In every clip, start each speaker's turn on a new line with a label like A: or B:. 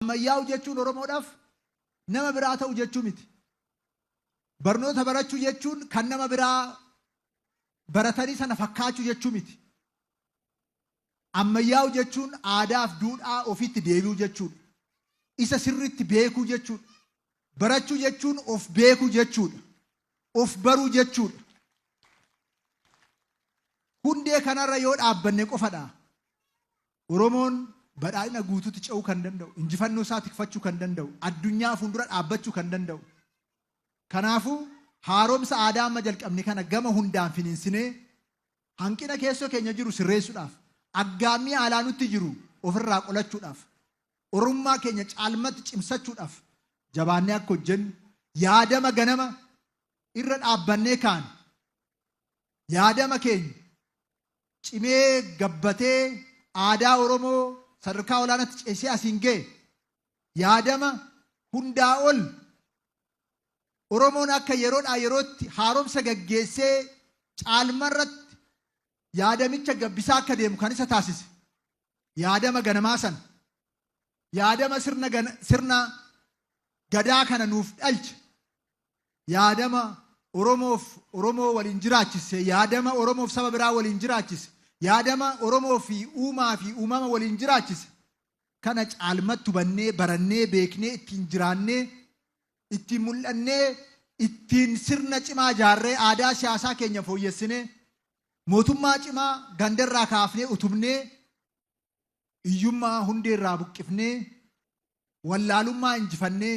A: Ammayyaa'u jechuun Oromoodhaaf nama biraa ta'u jechuu miti. Barnoota barachuu jechuun kan nama biraa baratanii sana fakkaachuu jechuu miti. Ammayyaa'u jechuun aadaaf duudhaa ofitti deebi'uu jechuudha. Isa sirriitti beekuu jechuudha. Barachuu jechuun of beekuu jechuudha. Of baruu jechuudha. Hundee kanarra yoo dhaabbanne qofadha. Oromoon badhaadhina guutuutti ce'uu kan danda'u, injifannoo isaa tikfachuu kan danda'u, addunyaa fuuldura dhaabbachuu kan danda'u. Kanaafuu haaromsa aadaa amma jalqabne kana gama hundaan finiinsinee hanqina keessoo keenya jiru sirreessuudhaaf, aggaammii alaa nutti jiru ofirraa qolachuudhaaf, oromummaa keenya caalmatti cimsachuudhaaf jabaannee akka hojjennu yaadama ganama irra dhaabbannee kaan yaadama keenya cimee gabbatee aadaa Oromoo sadarkaa olaanaatti ceesee asiin ga'e yaadama hundaa ol Oromoon akka yeroodhaa yerootti haaromsa gaggeessee caalmarratti yaadamicha gabbisaa akka deemu kan isa taasise yaadama ganamaa sana yaadama sirna gadaa kana nuuf dhalche yaadama Oromoo waliin jiraachise yaadama Oromoof saba biraa waliin jiraachise yaadama Oromoo fi uumama waliin jiraachise kana caalmatti hubannee barannee beeknee ittiin jiraannee ittiin mul'annee ittiin sirna cimaa ijaarree aadaa siyaasaa keenya fooyyessinee mootummaa cimaa gandarraa kaafnee utubnee iyyummaa hundeerraa buqqifnee wallaalummaa injifannee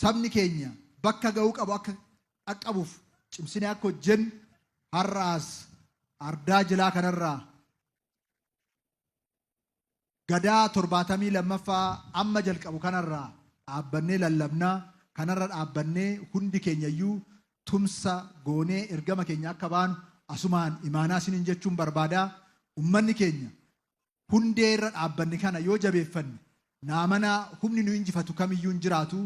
A: sabni keenya bakka ga'uu qabu akka qaqqabuuf cimsinee akka hojjennu har'aas ardaa jilaa kanarraa gadaa 72ffaa amma jalqabu kanarraa dhaabbannee lallabnaa kanarra dhaabbannee hundi keenyayyuu tumsa goonee ergama keenya akka baanu asumaan imaanaa isiniin jechuun barbaadaa. Ummanni keenya hundee irra dhaabbanne kana yoo jabeeffanne naamanaa humni nu injifatu kamiyyuu hin jiraatu.